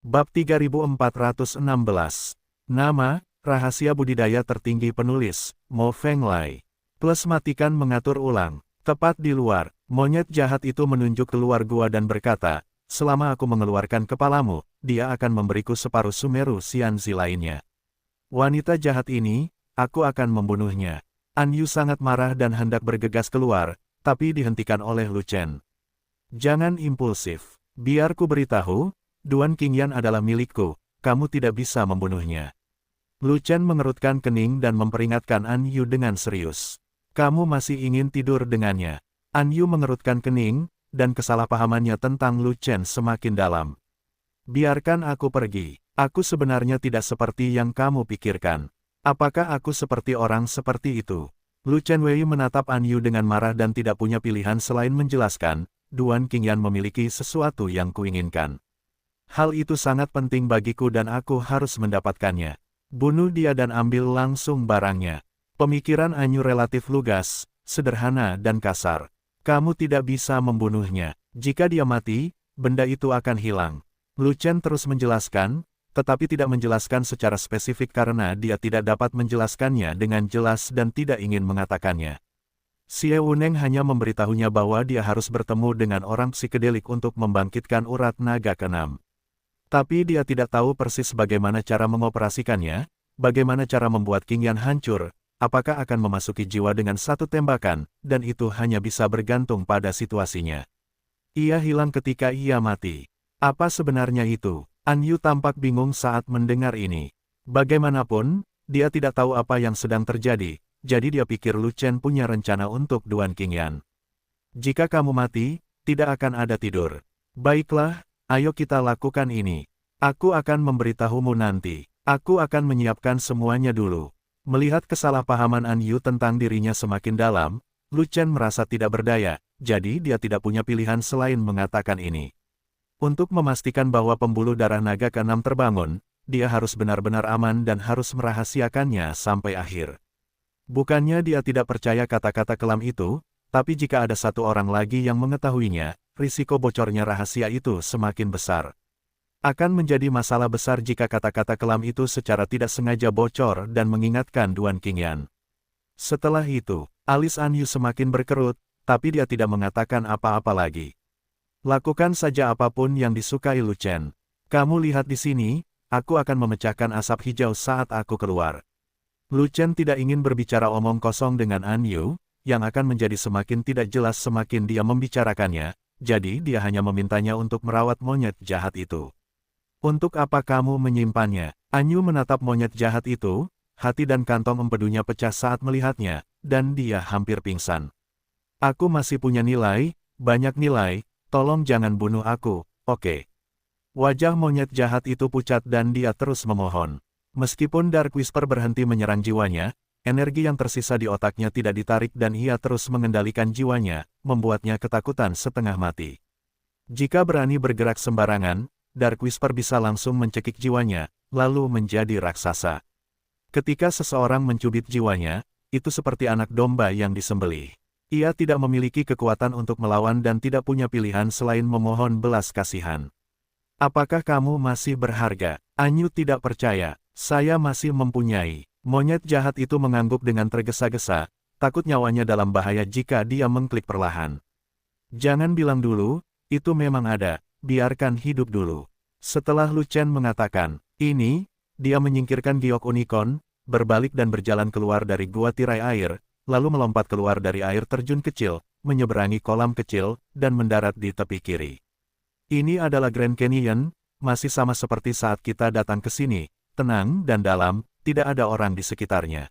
Bab 3416. Nama, rahasia budidaya tertinggi penulis, Mo Fenglai. Plus matikan mengatur ulang. Tepat di luar, monyet jahat itu menunjuk keluar gua dan berkata, selama aku mengeluarkan kepalamu, dia akan memberiku separuh Sumeru Xianzi lainnya. Wanita jahat ini, aku akan membunuhnya. An Yu sangat marah dan hendak bergegas keluar, tapi dihentikan oleh Lu Chen. Jangan impulsif. Biar ku beritahu, Duan Qingyan adalah milikku, kamu tidak bisa membunuhnya. Lu Chen mengerutkan kening dan memperingatkan An Yu dengan serius. Kamu masih ingin tidur dengannya. An Yu mengerutkan kening, dan kesalahpahamannya tentang Lu Chen semakin dalam. Biarkan aku pergi. Aku sebenarnya tidak seperti yang kamu pikirkan. Apakah aku seperti orang seperti itu? Lu Chen Wei menatap An Yu dengan marah dan tidak punya pilihan selain menjelaskan, Duan Qingyan memiliki sesuatu yang kuinginkan. Hal itu sangat penting bagiku dan aku harus mendapatkannya. Bunuh dia dan ambil langsung barangnya. Pemikiran An Yu relatif lugas, sederhana dan kasar. Kamu tidak bisa membunuhnya. Jika dia mati, benda itu akan hilang. Lu Chen terus menjelaskan, tetapi tidak menjelaskan secara spesifik karena dia tidak dapat menjelaskannya dengan jelas dan tidak ingin mengatakannya. Xie Wuneng hanya memberitahunya bahwa dia harus bertemu dengan orang psikedelik untuk membangkitkan urat naga keenam. Tapi dia tidak tahu persis bagaimana cara mengoperasikannya, bagaimana cara membuat Qingyan hancur, apakah akan memasuki jiwa dengan satu tembakan, dan itu hanya bisa bergantung pada situasinya. Ia hilang ketika ia mati. Apa sebenarnya itu? An Yu tampak bingung saat mendengar ini. Bagaimanapun, dia tidak tahu apa yang sedang terjadi, jadi dia pikir Lu Chen punya rencana untuk Duan Qingyan. Jika kamu mati, tidak akan ada tidur. Baiklah, ayo kita lakukan ini. Aku akan memberitahumu nanti. Aku akan menyiapkan semuanya dulu. Melihat kesalahpahaman An Yu tentang dirinya semakin dalam, Lu Chen merasa tidak berdaya, jadi dia tidak punya pilihan selain mengatakan ini. Untuk memastikan bahwa pembuluh darah naga keenam terbangun, dia harus benar-benar aman dan harus merahasiakannya sampai akhir. Bukannya dia tidak percaya kata-kata kelam itu, tapi jika ada satu orang lagi yang mengetahuinya, risiko bocornya rahasia itu semakin besar. Akan menjadi masalah besar jika kata-kata kelam itu secara tidak sengaja bocor dan mengingatkan Duan Qingyan. Setelah itu, alis An Yu semakin berkerut, tapi dia tidak mengatakan apa-apa lagi. Lakukan saja apapun yang disukai Lu Chen. Kamu lihat di sini, aku akan memecahkan asap hijau saat aku keluar. Lu Chen tidak ingin berbicara omong kosong dengan An Yu, yang akan menjadi semakin tidak jelas semakin dia membicarakannya, jadi dia hanya memintanya untuk merawat monyet jahat itu. Untuk apa kamu menyimpannya? An Yu menatap monyet jahat itu, hati dan kantong empedunya pecah saat melihatnya, dan dia hampir pingsan. Aku masih punya nilai, banyak nilai, tolong jangan bunuh aku, oke? Wajah monyet jahat itu pucat dan dia terus memohon. Meskipun Dark Whisper berhenti menyerang jiwanya, energi yang tersisa di otaknya tidak ditarik dan ia terus mengendalikan jiwanya, membuatnya ketakutan setengah mati. Jika berani bergerak sembarangan, Dark Whisper bisa langsung mencekik jiwanya, lalu menjadi raksasa. Ketika seseorang mencubit jiwanya, itu seperti anak domba yang disembelih. Ia tidak memiliki kekuatan untuk melawan dan tidak punya pilihan selain memohon belas kasihan. Apakah kamu masih berharga? An Yu tidak percaya. Saya masih mempunyai. Monyet jahat itu mengangguk dengan tergesa-gesa, takut nyawanya dalam bahaya jika dia mengklik perlahan. Jangan bilang dulu, itu memang ada, biarkan hidup dulu. Setelah Lu Chen mengatakan, ini, dia menyingkirkan giok unicorn, berbalik dan berjalan keluar dari gua tirai air, lalu melompat keluar dari air terjun kecil, menyeberangi kolam kecil, dan mendarat di tepi kiri. Ini adalah Grand Canyon, masih sama seperti saat kita datang ke sini, tenang dan dalam, tidak ada orang di sekitarnya.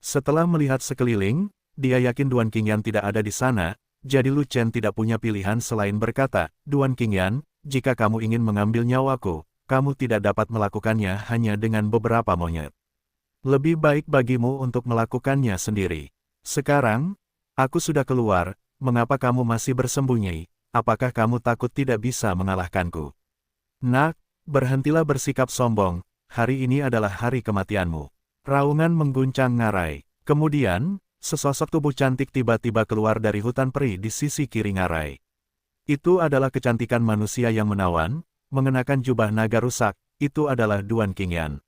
Setelah melihat sekeliling, dia yakin Duan Qingyan tidak ada di sana, jadi Lu Chen tidak punya pilihan selain berkata, Duan Qingyan, jika kamu ingin mengambil nyawaku, kamu tidak dapat melakukannya hanya dengan beberapa monyet. Lebih baik bagimu untuk melakukannya sendiri. Sekarang, aku sudah keluar, mengapa kamu masih bersembunyi? Apakah kamu takut tidak bisa mengalahkanku? Nak, berhentilah bersikap sombong, hari ini adalah hari kematianmu. Raungan mengguncang ngarai. Kemudian, sesosok tubuh cantik tiba-tiba keluar dari hutan peri di sisi kiri ngarai. Itu adalah kecantikan manusia yang menawan, mengenakan jubah naga rusak, itu adalah Duan Qingyan.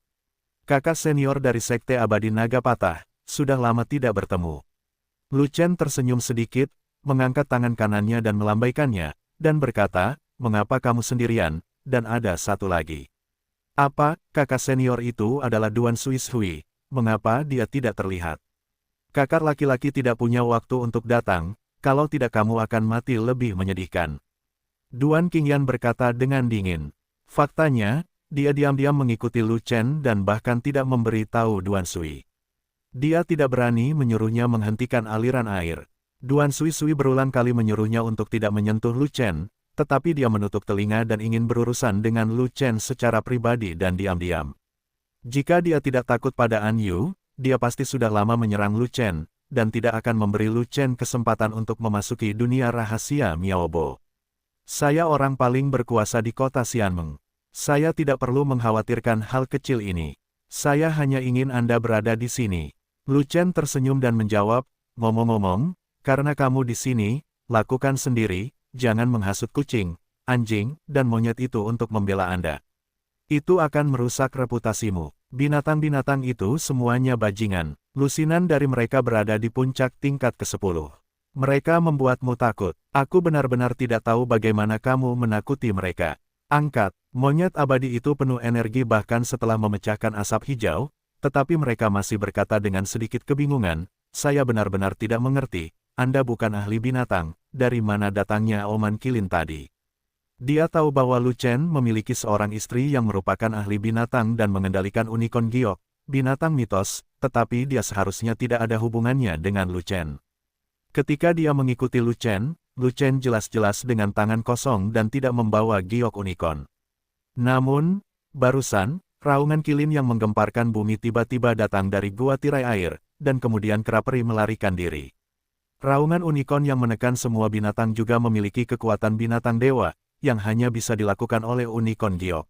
Kakak senior dari Sekte Abadi Naga Patah, sudah lama tidak bertemu. Lu Chen tersenyum sedikit, mengangkat tangan kanannya dan melambaikannya, dan berkata, "Mengapa kamu sendirian, dan ada satu lagi?" "Apa, kakak senior itu adalah Duan Suishui, mengapa dia tidak terlihat?" "Kakak laki-laki tidak punya waktu untuk datang, kalau tidak kamu akan mati lebih menyedihkan." Duan Qingyan berkata dengan dingin. Faktanya, dia diam-diam mengikuti Lu Chen dan bahkan tidak memberi tahu Duan Sui. Dia tidak berani menyuruhnya menghentikan aliran air. Duan Sui berulang kali menyuruhnya untuk tidak menyentuh Lu Chen, tetapi dia menutup telinga dan ingin berurusan dengan Lu Chen secara pribadi dan diam-diam. Jika dia tidak takut pada An Yu, dia pasti sudah lama menyerang Lu Chen, dan tidak akan memberi Lu Chen kesempatan untuk memasuki dunia rahasia Miaobo. "Saya orang paling berkuasa di kota Xianmeng. Saya tidak perlu mengkhawatirkan hal kecil ini. Saya hanya ingin Anda berada di sini." Lu Chen tersenyum dan menjawab, "Ngomong-ngomong, karena kamu di sini, lakukan sendiri, jangan menghasut kucing, anjing, dan monyet itu untuk membela Anda. Itu akan merusak reputasimu. Binatang-binatang itu semuanya bajingan. Lusinan dari mereka berada di puncak tingkat ke-10. Mereka membuatmu takut. Aku benar-benar tidak tahu bagaimana kamu menakuti mereka." "Angkat." Monyet abadi itu penuh energi bahkan setelah memecahkan asap hijau, tetapi mereka masih berkata dengan sedikit kebingungan, "Saya benar-benar tidak mengerti, Anda bukan ahli binatang, dari mana datangnya Oman Kilin tadi?" Dia tahu bahwa Lu Chen memiliki seorang istri yang merupakan ahli binatang dan mengendalikan unicorn giok, binatang mitos, tetapi dia seharusnya tidak ada hubungannya dengan Lu Chen. Ketika dia mengikuti Lu Chen jelas-jelas dengan tangan kosong dan tidak membawa giok unicorn. Namun, barusan, raungan kilin yang menggemparkan bumi tiba-tiba datang dari gua tirai air, dan kemudian kera-peri melarikan diri. Raungan unicorn yang menekan semua binatang juga memiliki kekuatan binatang dewa, yang hanya bisa dilakukan oleh unicorn giok.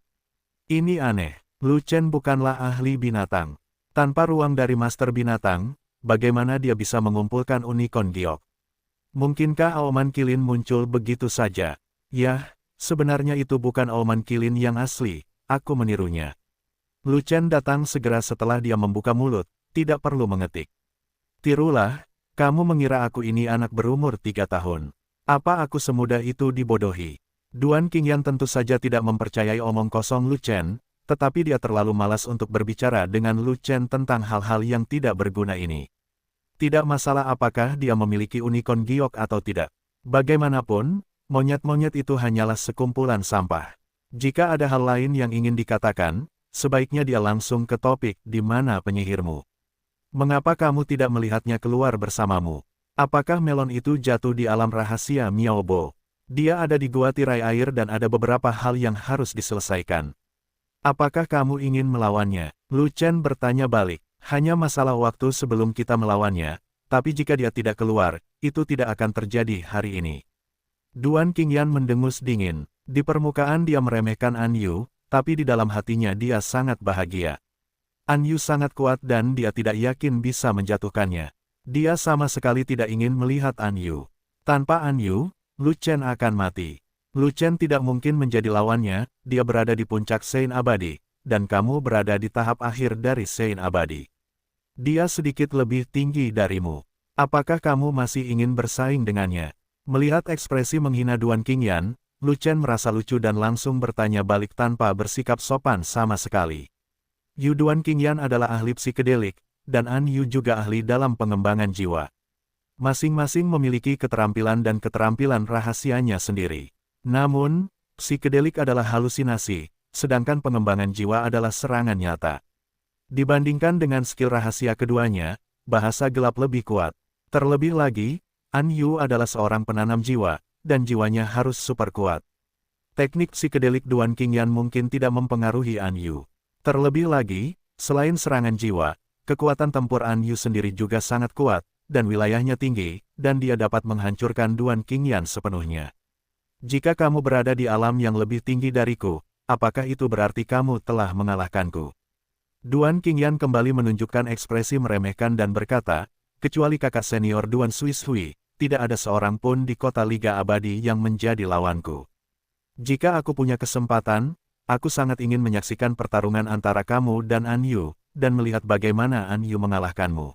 Ini aneh, Lu Chen bukanlah ahli binatang. Tanpa ruang dari master binatang, bagaimana dia bisa mengumpulkan unicorn giok? Mungkinkah Aoman Kilin muncul begitu saja? Yah, sebenarnya itu bukan Aoman Kilin yang asli, aku menirunya. Lu Chen datang segera setelah dia membuka mulut, tidak perlu mengetik. "Tirulah, kamu mengira aku ini anak berumur 3 tahun. Apa aku semudah itu dibodohi?" Duan Qingyan tentu saja tidak mempercayai omong kosong Lu Chen, tetapi dia terlalu malas untuk berbicara dengan Lu Chen tentang hal-hal yang tidak berguna ini. Tidak masalah apakah dia memiliki unicorn giok atau tidak. Bagaimanapun, monyet-monyet itu hanyalah sekumpulan sampah. Jika ada hal lain yang ingin dikatakan, sebaiknya dia langsung ke topik, "Di mana penyihirmu? Mengapa kamu tidak melihatnya keluar bersamamu? Apakah melon itu jatuh di alam rahasia Miaobo? Dia ada di gua tirai air dan ada beberapa hal yang harus diselesaikan. Apakah kamu ingin melawannya?" Lu Chen bertanya balik. "Hanya masalah waktu sebelum kita melawannya, tapi jika dia tidak keluar, itu tidak akan terjadi hari ini." Duan Qingyan mendengus dingin. Di permukaan dia meremehkan An Yu, tapi di dalam hatinya dia sangat bahagia. An Yu sangat kuat dan dia tidak yakin bisa menjatuhkannya. Dia sama sekali tidak ingin melihat An Yu. Tanpa An Yu, Lu Chen akan mati. Lu Chen tidak mungkin menjadi lawannya, dia berada di puncak Sein Abadi, dan kamu berada di tahap akhir dari Sein Abadi. Dia sedikit lebih tinggi darimu. Apakah kamu masih ingin bersaing dengannya? Melihat ekspresi menghina Duan Qingyan, Lu Chen merasa lucu dan langsung bertanya balik tanpa bersikap sopan sama sekali. Yu Duan Qingyan adalah ahli psikedelik, dan An Yu juga ahli dalam pengembangan jiwa. Masing-masing memiliki keterampilan dan keterampilan rahasianya sendiri. Namun, psikedelik adalah halusinasi, sedangkan pengembangan jiwa adalah serangan nyata. Dibandingkan dengan skill rahasia keduanya, bahasa gelap lebih kuat. Terlebih lagi, An Yu adalah seorang penanam jiwa, dan jiwanya harus super kuat. Teknik psikedelik Duan Qingyan mungkin tidak mempengaruhi An Yu. Terlebih lagi, selain serangan jiwa, kekuatan tempur An Yu sendiri juga sangat kuat, dan wilayahnya tinggi, dan dia dapat menghancurkan Duan Qingyan sepenuhnya. Jika kamu berada di alam yang lebih tinggi dariku, apakah itu berarti kamu telah mengalahkanku? Duan Qingyan kembali menunjukkan ekspresi meremehkan dan berkata, "Kecuali kakak senior Duan Suishui, tidak ada seorang pun di kota Liga Abadi yang menjadi lawanku." Jika aku punya kesempatan, aku sangat ingin menyaksikan pertarungan antara kamu dan An Yu, dan melihat bagaimana An Yu mengalahkanmu.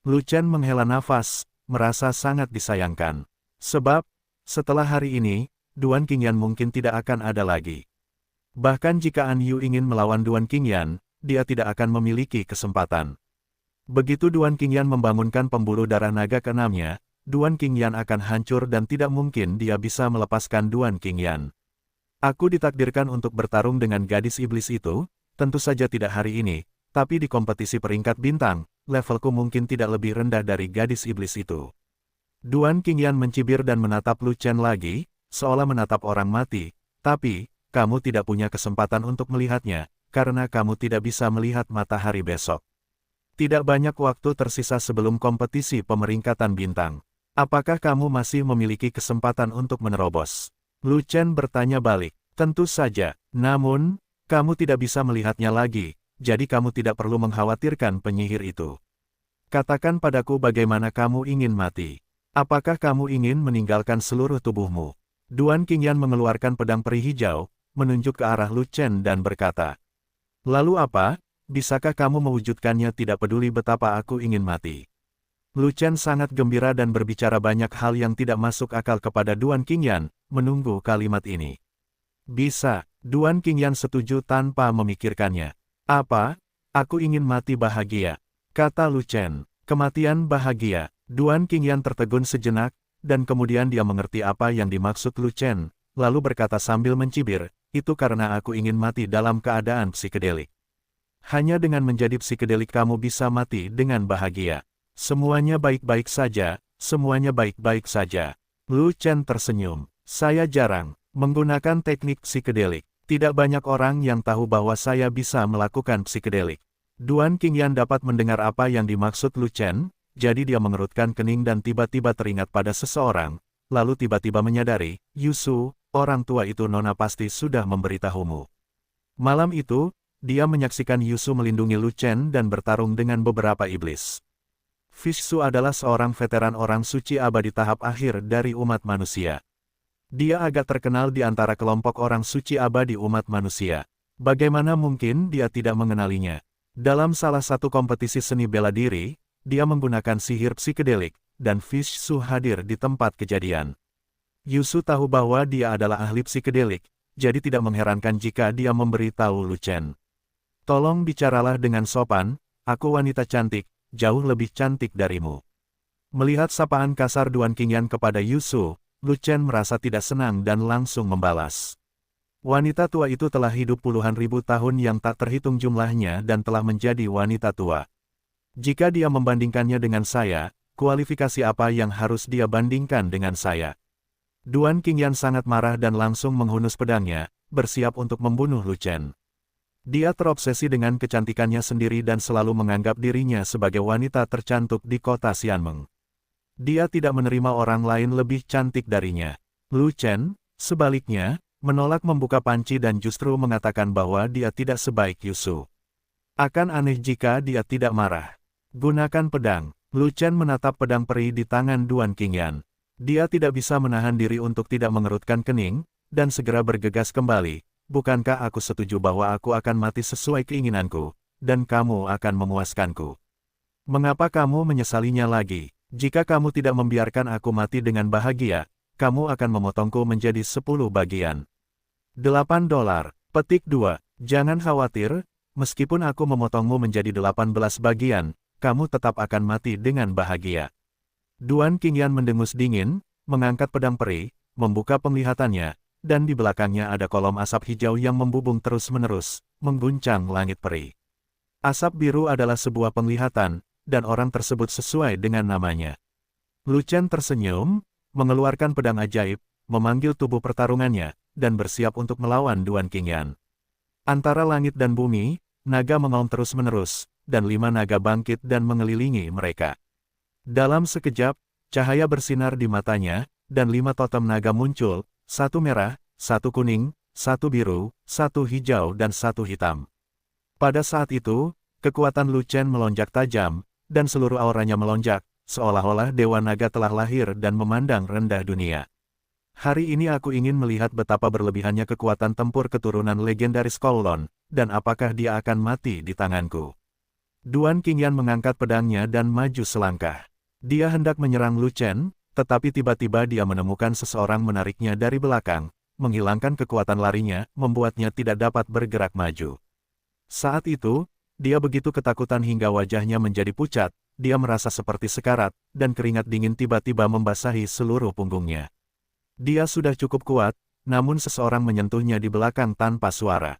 Lu Chen menghela nafas, merasa sangat disayangkan. Sebab, setelah hari ini, Duan Qingyan mungkin tidak akan ada lagi. Bahkan jika An Yu ingin melawan Duan Qingyan, dia tidak akan memiliki kesempatan. Begitu Duan Qingyan membangunkan pembuluh darah naga keenamnya, Duan Qingyan akan hancur dan tidak mungkin dia bisa melepaskan Duan Qingyan. Aku ditakdirkan untuk bertarung dengan gadis iblis itu, tentu saja tidak hari ini, tapi di kompetisi peringkat bintang, levelku mungkin tidak lebih rendah dari gadis iblis itu. Duan Qingyan mencibir dan menatap Lu Chen lagi, seolah menatap orang mati, tapi, kamu tidak punya kesempatan untuk melihatnya, karena kamu tidak bisa melihat matahari besok. Tidak banyak waktu tersisa sebelum kompetisi pemeringkatan bintang. Apakah kamu masih memiliki kesempatan untuk menerobos? Lu Chen bertanya balik. Tentu saja, namun, kamu tidak bisa melihatnya lagi, jadi kamu tidak perlu mengkhawatirkan penyihir itu. Katakan padaku bagaimana kamu ingin mati. Apakah kamu ingin meninggalkan seluruh tubuhmu? Duan Qingyan mengeluarkan pedang peri hijau, menunjuk ke arah Lu Chen dan berkata, "Lalu apa? Bisakah kamu mewujudkannya tidak peduli betapa aku ingin mati?" Lu Chen sangat gembira dan berbicara banyak hal yang tidak masuk akal kepada Duan Qingyan, menunggu kalimat ini. Bisa, Duan Qingyan setuju tanpa memikirkannya. Apa? Aku ingin mati bahagia, kata Lu Chen. Kematian bahagia. Duan Qingyan tertegun sejenak, dan kemudian dia mengerti apa yang dimaksud Lu Chen, lalu berkata sambil mencibir, itu karena aku ingin mati dalam keadaan psikedelik. Hanya dengan menjadi psikedelik kamu bisa mati dengan bahagia. Semuanya baik-baik saja, semuanya baik-baik saja. Lu Chen tersenyum. Saya jarang menggunakan teknik psikedelik. Tidak banyak orang yang tahu bahwa saya bisa melakukan psikedelik. Duan Qingyan dapat mendengar apa yang dimaksud Lu Chen, jadi dia mengerutkan kening dan tiba-tiba teringat pada seseorang, lalu tiba-tiba menyadari, Yusu, orang tua itu nona pasti sudah memberitahumu. Malam itu, dia menyaksikan Yusu melindungi Lu Chen dan bertarung dengan beberapa iblis. Fishsu adalah seorang veteran orang suci abadi tahap akhir dari umat manusia. Dia agak terkenal di antara kelompok orang suci abadi umat manusia. Bagaimana mungkin dia tidak mengenalinya? Dalam salah satu kompetisi seni bela diri, dia menggunakan sihir psikedelik, dan Fishsu hadir di tempat kejadian. Yusu tahu bahwa dia adalah ahli psikedelik, jadi tidak mengherankan jika dia memberitahu Lu Chen. Tolong bicaralah dengan sopan, aku wanita cantik, jauh lebih cantik darimu. Melihat sapaan kasar Duan Qingyan kepada Yusu, Lu Chen merasa tidak senang dan langsung membalas. Wanita tua itu telah hidup puluhan ribu tahun yang tak terhitung jumlahnya dan telah menjadi wanita tua. Jika dia membandingkannya dengan saya, kualifikasi apa yang harus dia bandingkan dengan saya? Duan Qingyan sangat marah dan langsung menghunus pedangnya, bersiap untuk membunuh Lu Chen. Dia terobsesi dengan kecantikannya sendiri dan selalu menganggap dirinya sebagai wanita tercantik di kota Xianmeng. Dia tidak menerima orang lain lebih cantik darinya. Lu Chen, sebaliknya, menolak membuka panci dan justru mengatakan bahwa dia tidak sebaik Yusu. Akan aneh jika dia tidak marah. Gunakan pedang. Lu Chen menatap pedang peri di tangan Duan Qingyan. Dia tidak bisa menahan diri untuk tidak mengerutkan kening, dan segera bergegas kembali. Bukankah aku setuju bahwa aku akan mati sesuai keinginanku, dan kamu akan memuaskanku? Mengapa kamu menyesalinya lagi? Jika kamu tidak membiarkan aku mati dengan bahagia, kamu akan memotongku menjadi 10 bagian. $8. Petik 2. Jangan khawatir, meskipun aku memotongmu menjadi 18 bagian, kamu tetap akan mati dengan bahagia. Duan Qingyan mendengus dingin, mengangkat pedang peri, membuka penglihatannya, dan di belakangnya ada kolom asap hijau yang membubung terus-menerus, mengguncang langit peri. Asap biru adalah sebuah penglihatan, dan orang tersebut sesuai dengan namanya. Lu Chen tersenyum, mengeluarkan pedang ajaib, memanggil tubuh pertarungannya, dan bersiap untuk melawan Duan Qingyan. Antara langit dan bumi, naga mengaum terus-menerus, dan 5 naga bangkit dan mengelilingi mereka. Dalam sekejap, cahaya bersinar di matanya, dan 5 totem naga muncul, 1 merah, 1 kuning, 1 biru, 1 hijau dan 1 hitam. Pada saat itu, kekuatan Lu Chen melonjak tajam, dan seluruh auranya melonjak, seolah-olah Dewa Naga telah lahir dan memandang rendah dunia. Hari ini aku ingin melihat betapa berlebihannya kekuatan tempur keturunan legendaris Kowloon, dan apakah dia akan mati di tanganku. Duan Qingyan mengangkat pedangnya dan maju selangkah. Dia hendak menyerang Lu Chen, tetapi tiba-tiba dia menemukan seseorang menariknya dari belakang, menghilangkan kekuatan larinya, membuatnya tidak dapat bergerak maju. Saat itu, dia begitu ketakutan hingga wajahnya menjadi pucat, dia merasa seperti sekarat, dan keringat dingin tiba-tiba membasahi seluruh punggungnya. Dia sudah cukup kuat, namun seseorang menyentuhnya di belakang tanpa suara.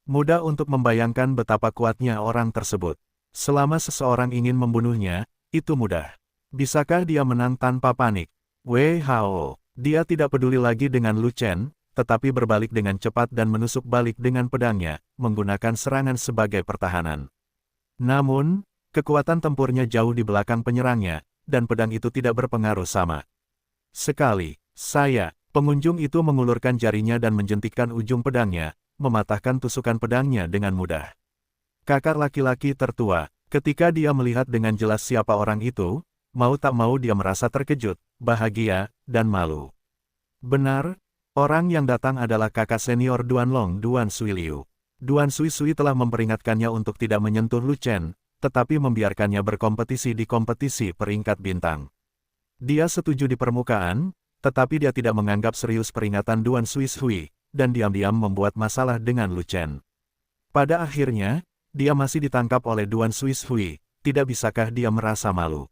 Mudah untuk membayangkan betapa kuatnya orang tersebut. Selama seseorang ingin membunuhnya, itu mudah. Bisakah dia menang tanpa panik? Wei Hao. Dia tidak peduli lagi dengan Lu Chen, tetapi berbalik dengan cepat dan menusuk balik dengan pedangnya, menggunakan serangan sebagai pertahanan. Namun, kekuatan tempurnya jauh di belakang penyerangnya, dan pedang itu tidak berpengaruh sama sekali. Pengunjung itu mengulurkan jarinya dan menjentikkan ujung pedangnya, mematahkan tusukan pedangnya dengan mudah. Kakak laki-laki tertua, ketika dia melihat dengan jelas siapa orang itu, mau tak mau dia merasa terkejut, bahagia, dan malu. Benar, orang yang datang adalah kakak senior Duanlong Duan Suiliu. Duan Suisui telah memperingatkannya untuk tidak menyentuh Lu Chen, tetapi membiarkannya berkompetisi di kompetisi peringkat bintang. Dia setuju di permukaan, tetapi dia tidak menganggap serius peringatan Duan Suisui, dan diam-diam membuat masalah dengan Lu Chen. Pada akhirnya, dia masih ditangkap oleh Duan Suisui, tidak bisakah dia merasa malu?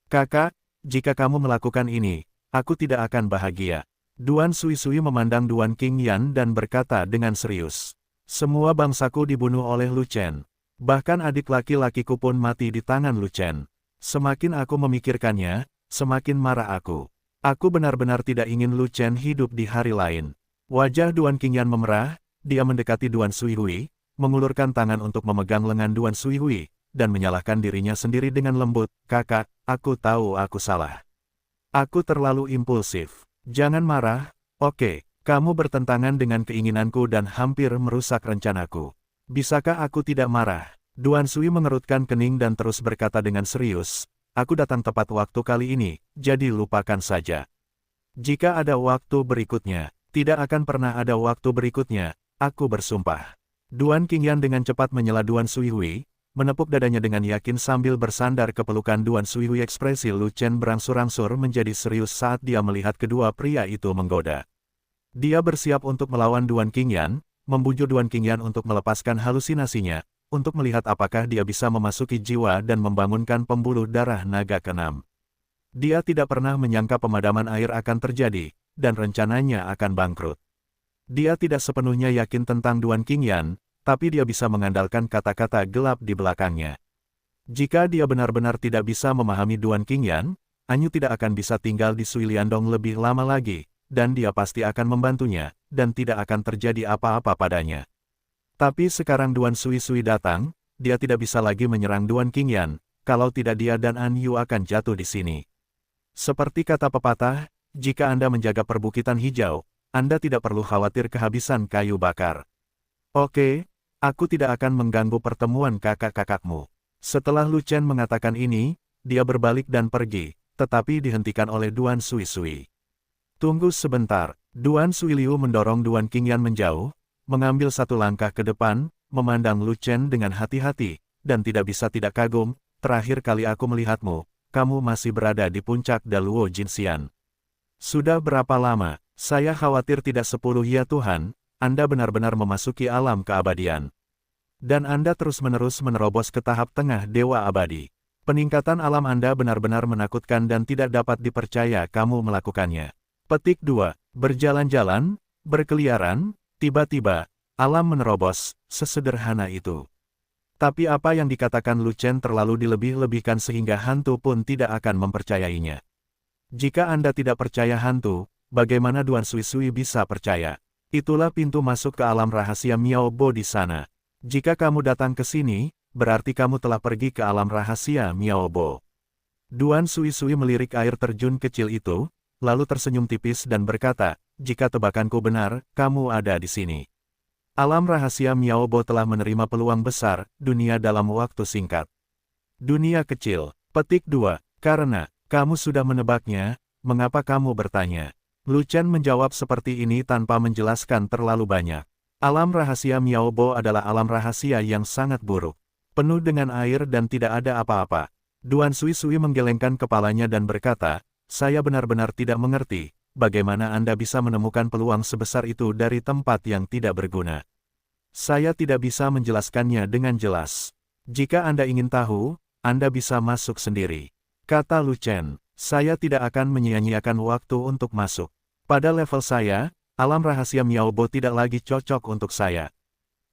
Kakak, jika kamu melakukan ini, aku tidak akan bahagia. Duan Suisui memandang Duan Qingyan dan berkata dengan serius. Semua bangsaku dibunuh oleh Lu Chen. Bahkan adik laki-lakiku pun mati di tangan Lu Chen. Semakin aku memikirkannya, semakin marah aku. Aku benar-benar tidak ingin Lu Chen hidup di hari lain. Wajah Duan Qingyan memerah, dia mendekati Duan Suihui, mengulurkan tangan untuk memegang lengan Duan Suihui, dan menyalahkan dirinya sendiri dengan lembut, kakak, aku tahu aku salah. Aku terlalu impulsif. Jangan marah, oke, kamu bertentangan dengan keinginanku dan hampir merusak rencanaku. Bisakah aku tidak marah? Duan Sui mengerutkan kening dan terus berkata dengan serius, aku datang tepat waktu kali ini, jadi lupakan saja. Jika ada waktu berikutnya, tidak akan pernah ada waktu berikutnya, aku bersumpah. Duan Qingyan dengan cepat menyela Duan Suihui, menepuk dadanya dengan yakin sambil bersandar ke pelukan Duan Suihui. Ekspresi Lu Chen berangsur-angsur menjadi serius saat dia melihat kedua pria itu menggoda. Dia bersiap untuk melawan Duan Qingyan, membujuk Duan Qingyan untuk melepaskan halusinasinya, untuk melihat apakah dia bisa memasuki jiwa dan membangunkan pembuluh darah naga keenam. Dia tidak pernah menyangka pemadaman air akan terjadi, dan rencananya akan bangkrut. Dia tidak sepenuhnya yakin tentang Duan Qingyan, tapi dia bisa mengandalkan kata-kata gelap di belakangnya. Jika dia benar-benar tidak bisa memahami Duan Qingyan, Anyu tidak akan bisa tinggal di Sui Liandong lebih lama lagi, dan dia pasti akan membantunya, dan tidak akan terjadi apa-apa padanya. Tapi sekarang Duan Suisui datang, dia tidak bisa lagi menyerang Duan Qingyan, kalau tidak dia dan Anyu akan jatuh di sini. Seperti kata pepatah, jika Anda menjaga perbukitan hijau, Anda tidak perlu khawatir kehabisan kayu bakar. Oke, aku tidak akan mengganggu pertemuan kakak-kakakmu. Setelah Lu Chen mengatakan ini, dia berbalik dan pergi, tetapi dihentikan oleh Duan Suisui. Tunggu sebentar, Duan Suiliu mendorong Duan Qingyan menjauh, mengambil satu langkah ke depan, memandang Lu Chen dengan hati-hati, dan tidak bisa tidak kagum, terakhir kali aku melihatmu, kamu masih berada di puncak Daluo Jinxian. Sudah berapa lama, saya khawatir tidak 10 ya Tuhan, Anda benar-benar memasuki alam keabadian. Dan Anda terus-menerus menerobos ke tahap tengah Dewa Abadi. Peningkatan alam Anda benar-benar menakutkan dan tidak dapat dipercaya kamu melakukannya. Petik 2. Berjalan-jalan, berkeliaran, tiba-tiba, alam menerobos, sesederhana itu. Tapi apa yang dikatakan Lu Chen terlalu dilebih-lebihkan sehingga hantu pun tidak akan mempercayainya. Jika Anda tidak percaya hantu, bagaimana Duan Suisui bisa percaya? Itulah pintu masuk ke alam rahasia Miao Bo di sana. Jika kamu datang ke sini, berarti kamu telah pergi ke alam rahasia Miao Bo. Duan Suisui melirik air terjun kecil itu, lalu tersenyum tipis dan berkata, jika tebakanku benar, kamu ada di sini. Alam rahasia Miao Bo telah menerima peluang besar, dunia dalam waktu singkat. Dunia kecil. Petik 2. Karena kamu sudah menebaknya, mengapa kamu bertanya? Lu Chen menjawab seperti ini tanpa menjelaskan terlalu banyak. Alam rahasia Miao Bo adalah alam rahasia yang sangat buruk. Penuh dengan air dan tidak ada apa-apa. Duan Sui Sui menggelengkan kepalanya dan berkata, saya benar-benar tidak mengerti, bagaimana Anda bisa menemukan peluang sebesar itu dari tempat yang tidak berguna. Saya tidak bisa menjelaskannya dengan jelas. Jika Anda ingin tahu, Anda bisa masuk sendiri. Kata Lu Chen, saya tidak akan menyia-nyiakan waktu untuk masuk. Pada level saya, alam rahasia Miao Bo tidak lagi cocok untuk saya.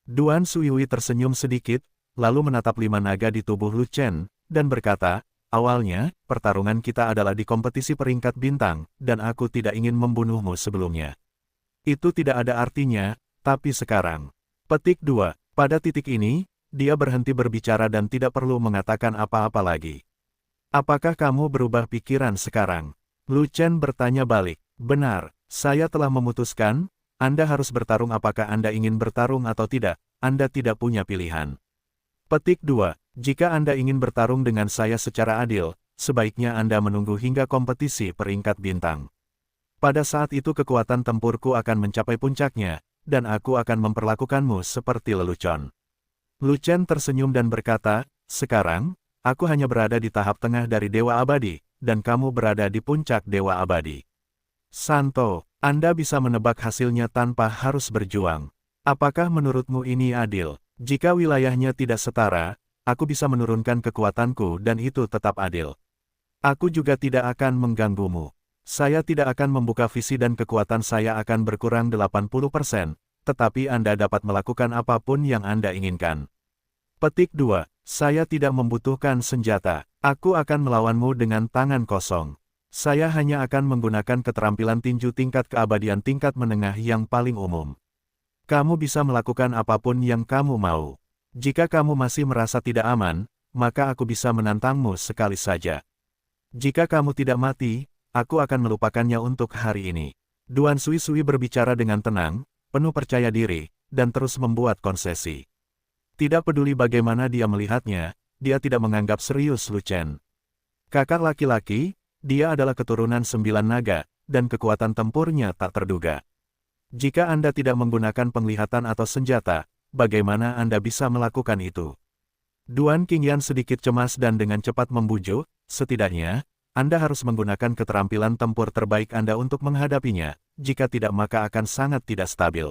Duan Suiwi tersenyum sedikit, lalu menatap 5 naga di tubuh Lu Chen, dan berkata, awalnya, pertarungan kita adalah di kompetisi peringkat bintang, dan aku tidak ingin membunuhmu sebelumnya. Itu tidak ada artinya, tapi sekarang. Petik 2. Pada titik ini, dia berhenti berbicara dan tidak perlu mengatakan apa-apa lagi. Apakah kamu berubah pikiran sekarang? Lu Chen bertanya balik. Benar, saya telah memutuskan, Anda harus bertarung apakah Anda ingin bertarung atau tidak, Anda tidak punya pilihan. Petik 2. Jika Anda ingin bertarung dengan saya secara adil, sebaiknya Anda menunggu hingga kompetisi peringkat bintang. Pada saat itu kekuatan tempurku akan mencapai puncaknya, dan aku akan memperlakukanmu seperti lelucon. Lu Chen tersenyum dan berkata, sekarang, aku hanya berada di tahap tengah dari Dewa Abadi, dan kamu berada di puncak Dewa Abadi. Santo, Anda bisa menebak hasilnya tanpa harus berjuang. Apakah menurutmu ini adil? Jika wilayahnya tidak setara, aku bisa menurunkan kekuatanku dan itu tetap adil. Aku juga tidak akan mengganggumu. Saya tidak akan membuka visi dan kekuatan saya akan berkurang 80%, tetapi Anda dapat melakukan apapun yang Anda inginkan. Petik 2. Saya tidak membutuhkan senjata. Aku akan melawanmu dengan tangan kosong. Saya hanya akan menggunakan keterampilan tinju tingkat keabadian tingkat menengah yang paling umum. Kamu bisa melakukan apapun yang kamu mau. Jika kamu masih merasa tidak aman, maka aku bisa menantangmu sekali saja. Jika kamu tidak mati, aku akan melupakannya untuk hari ini. Duan Sui Sui berbicara dengan tenang, penuh percaya diri, dan terus membuat konsesi. Tidak peduli bagaimana dia melihatnya, dia tidak menganggap serius Lu Chen. Kakak laki-laki, dia adalah keturunan 9 naga, dan kekuatan tempurnya tak terduga. Jika Anda tidak menggunakan penglihatan atau senjata, bagaimana Anda bisa melakukan itu? Duan Qingyan sedikit cemas dan dengan cepat membujuk, setidaknya, Anda harus menggunakan keterampilan tempur terbaik Anda untuk menghadapinya, jika tidak maka akan sangat tidak stabil.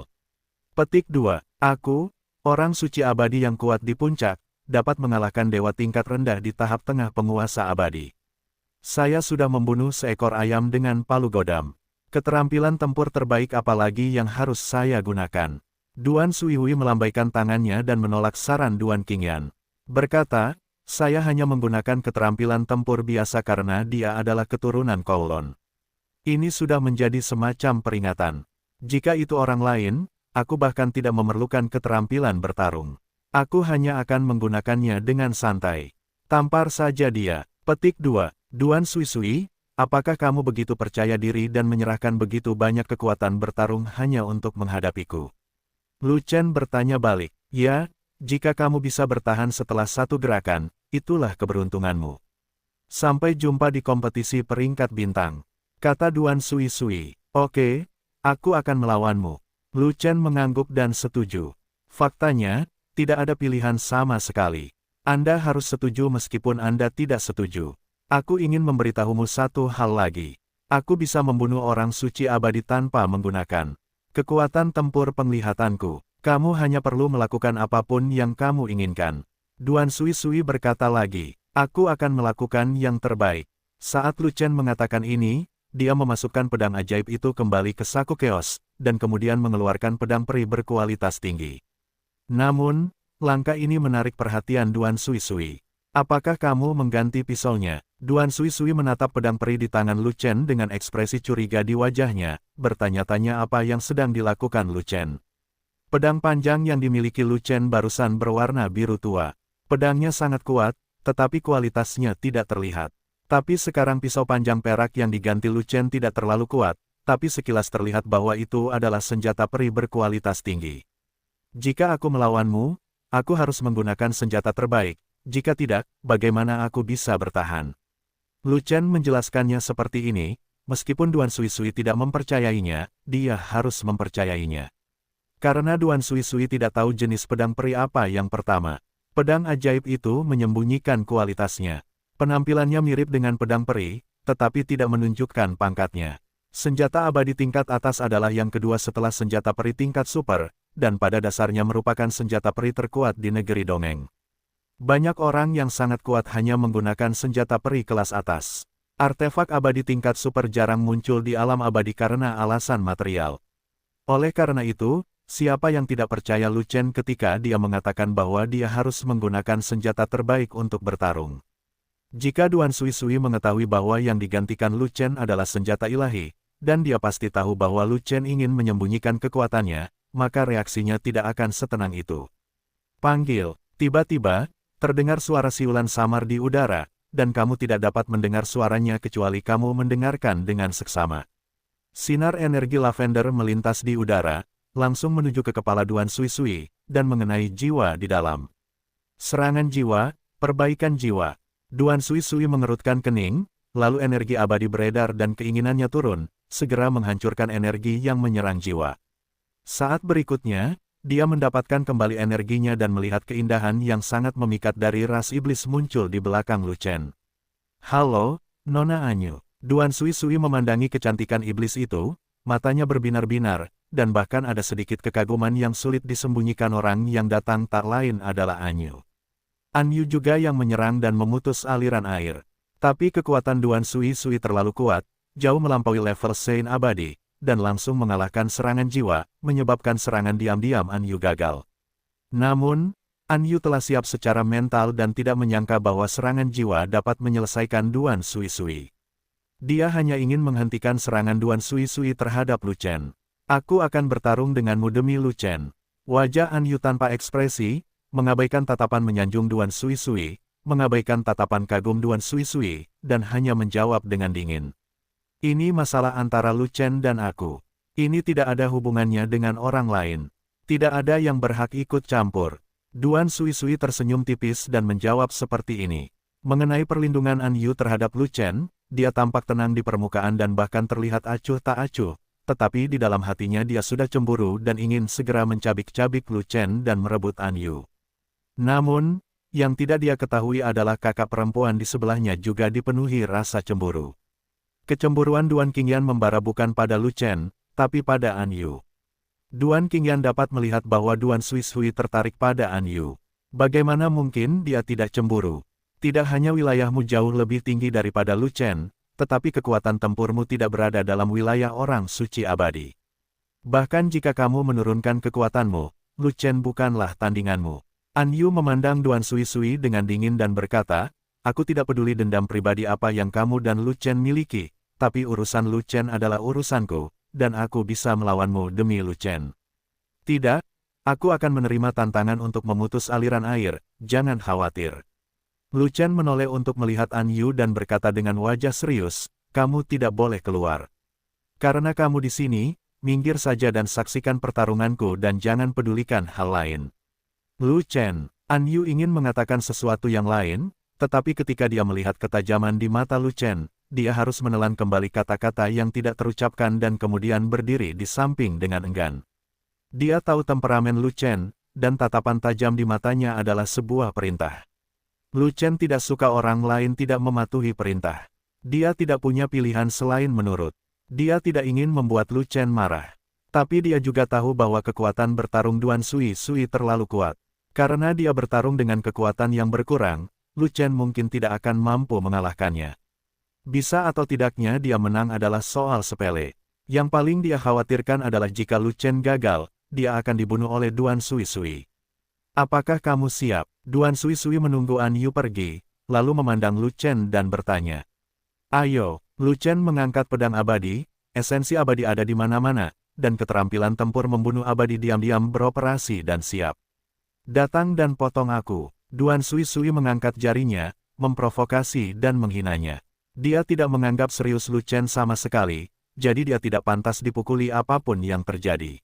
Petik 2. Aku, orang suci abadi yang kuat di puncak, dapat mengalahkan dewa tingkat rendah di tahap tengah penguasa abadi. Saya sudah membunuh seekor ayam dengan palu godam. Keterampilan tempur terbaik apalagi yang harus saya gunakan? Duan Suihui melambaikan tangannya dan menolak saran Duan Qingyan. Berkata, saya hanya menggunakan keterampilan tempur biasa karena dia adalah keturunan Kowloon. Ini sudah menjadi semacam peringatan. Jika itu orang lain, aku bahkan tidak memerlukan keterampilan bertarung. Aku hanya akan menggunakannya dengan santai. Tampar saja dia. Petik 2. Duan Sui Sui, apakah kamu begitu percaya diri dan menyerahkan begitu banyak kekuatan bertarung hanya untuk menghadapiku? Lu Chen bertanya balik. Ya, jika kamu bisa bertahan setelah satu gerakan, itulah keberuntunganmu. Sampai jumpa di kompetisi peringkat bintang. Kata Duan Sui Sui. Oke, aku akan melawanmu. Lu Chen mengangguk dan setuju. Faktanya, tidak ada pilihan sama sekali. Anda harus setuju meskipun Anda tidak setuju. Aku ingin memberitahumu satu hal lagi. Aku bisa membunuh orang suci abadi tanpa menggunakan kekuatan tempur penglihatanku. Kamu hanya perlu melakukan apapun yang kamu inginkan. Duan Sui Sui berkata lagi, aku akan melakukan yang terbaik. Saat Lu Chen mengatakan ini, dia memasukkan pedang ajaib itu kembali ke saku keos, dan kemudian mengeluarkan pedang peri berkualitas tinggi. Namun, langkah ini menarik perhatian Duan Sui Sui. Apakah kamu mengganti pisaunya? Duan Sui Sui menatap pedang peri di tangan Lu Chen dengan ekspresi curiga di wajahnya, bertanya-tanya apa yang sedang dilakukan Lu Chen. Pedang panjang yang dimiliki Lu Chen barusan berwarna biru tua. Pedangnya sangat kuat, tetapi kualitasnya tidak terlihat. Tapi sekarang pisau panjang perak yang diganti Lu Chen tidak terlalu kuat, tapi sekilas terlihat bahwa itu adalah senjata peri berkualitas tinggi. Jika aku melawanmu, aku harus menggunakan senjata terbaik. Jika tidak, bagaimana aku bisa bertahan? Lu Chen menjelaskannya seperti ini, meskipun Duan Sui tidak mempercayainya, dia harus mempercayainya. Karena Duan Sui tidak tahu jenis pedang peri apa yang pertama. Pedang ajaib itu menyembunyikan kualitasnya. Penampilannya mirip dengan pedang peri, tetapi tidak menunjukkan pangkatnya. Senjata abadi tingkat atas adalah yang kedua setelah senjata peri tingkat super, dan pada dasarnya merupakan senjata peri terkuat di negeri dongeng. Banyak orang yang sangat kuat hanya menggunakan senjata peri kelas atas. Artefak abadi tingkat super jarang muncul di alam abadi karena alasan material. Oleh karena itu, siapa yang tidak percaya Lu Chen ketika dia mengatakan bahwa dia harus menggunakan senjata terbaik untuk bertarung? Jika Duan Sui mengetahui bahwa yang digantikan Lu Chen adalah senjata ilahi, dan dia pasti tahu bahwa Lu Chen ingin menyembunyikan kekuatannya, maka reaksinya tidak akan setenang itu. Panggil. Tiba-tiba, terdengar suara siulan samar di udara, dan kamu tidak dapat mendengar suaranya kecuali kamu mendengarkan dengan seksama. Sinar energi lavender melintas di udara, langsung menuju ke kepala Duan Sui, dan mengenai jiwa di dalam. Serangan jiwa, perbaikan jiwa. Duan Sui mengerutkan kening, lalu energi abadi beredar dan keinginannya turun, segera menghancurkan energi yang menyerang jiwa. Saat berikutnya, dia mendapatkan kembali energinya dan melihat keindahan yang sangat memikat dari ras iblis muncul di belakang Lu Chen. Halo, Nona Anyu. Duan Sui memandangi kecantikan iblis itu, matanya berbinar-binar, dan bahkan ada sedikit kekaguman yang sulit disembunyikan. Orang yang datang tak lain adalah Anyu. Anyu juga yang menyerang dan memutus aliran air. Tapi kekuatan Duan Sui terlalu kuat, jauh melampaui level Sein abadi, dan langsung mengalahkan serangan jiwa, menyebabkan serangan diam-diam Anyu gagal. Namun, Anyu telah siap secara mental dan tidak menyangka bahwa serangan jiwa dapat menyelesaikan Duan Sui. Dia hanya ingin menghentikan serangan Duan Sui terhadap Lu Chen. Aku akan bertarung denganmu demi Lu Chen. Wajah Anyu tanpa ekspresi, mengabaikan tatapan menyanjung Duan Sui, mengabaikan tatapan kagum Duan Sui, dan hanya menjawab dengan dingin. Ini masalah antara Lu Chen dan aku. Ini tidak ada hubungannya dengan orang lain. Tidak ada yang berhak ikut campur. Duan Sui tersenyum tipis dan menjawab seperti ini. Mengenai perlindungan Anyu terhadap Lu Chen, dia tampak tenang di permukaan dan bahkan terlihat acuh tak acuh. Tetapi di dalam hatinya dia sudah cemburu dan ingin segera mencabik-cabik Lu Chen dan merebut Anyu. Namun, yang tidak dia ketahui adalah kakak perempuan di sebelahnya juga dipenuhi rasa cemburu. Kecemburuan Duan Qingyan membara bukan pada Lu Chen, tapi pada Anyu. Duan Qingyan dapat melihat bahwa Duan Sui tertarik pada Anyu. Bagaimana mungkin dia tidak cemburu? Tidak hanya wilayahmu jauh lebih tinggi daripada Lu Chen, tetapi kekuatan tempurmu tidak berada dalam wilayah orang suci abadi. Bahkan jika kamu menurunkan kekuatanmu, Lu Chen bukanlah tandinganmu. Anyu memandang Duan Sui dengan dingin dan berkata, aku tidak peduli dendam pribadi apa yang kamu dan Lu Chen miliki, tapi urusan Lu Chen adalah urusanku, dan aku bisa melawanmu demi Lu Chen. Tidak, aku akan menerima tantangan untuk memutus aliran air, jangan khawatir. Lu Chen menoleh untuk melihat Anyu dan berkata dengan wajah serius, kamu tidak boleh keluar. Karena kamu di sini, minggir saja dan saksikan pertarunganku dan jangan pedulikan hal lain. Lu Chen, Anyu ingin mengatakan sesuatu yang lain, tetapi ketika dia melihat ketajaman di mata Lu Chen, dia harus menelan kembali kata-kata yang tidak terucapkan dan kemudian berdiri di samping dengan enggan. Dia tahu temperamen Lu Chen, dan tatapan tajam di matanya adalah sebuah perintah. Lu Chen tidak suka orang lain tidak mematuhi perintah. Dia tidak punya pilihan selain menurut. Dia tidak ingin membuat Lu Chen marah. Tapi dia juga tahu bahwa kekuatan bertarung Duan Sui terlalu kuat. Karena dia bertarung dengan kekuatan yang berkurang, Lu Chen mungkin tidak akan mampu mengalahkannya. Bisa atau tidaknya dia menang adalah soal sepele. Yang paling dia khawatirkan adalah jika Lu Chen gagal, dia akan dibunuh oleh Duan Sui. Apakah kamu siap? Duan Sui menunggu Anyu pergi, lalu memandang Lu Chen dan bertanya. Ayo, Lu Chen mengangkat pedang abadi, esensi abadi ada di mana-mana, dan keterampilan tempur membunuh abadi diam-diam beroperasi dan siap. Datang dan potong aku. Duan Sui mengangkat jarinya, memprovokasi dan menghinanya. Dia tidak menganggap serius Lu Chen sama sekali, jadi dia tidak pantas dipukuli apapun yang terjadi.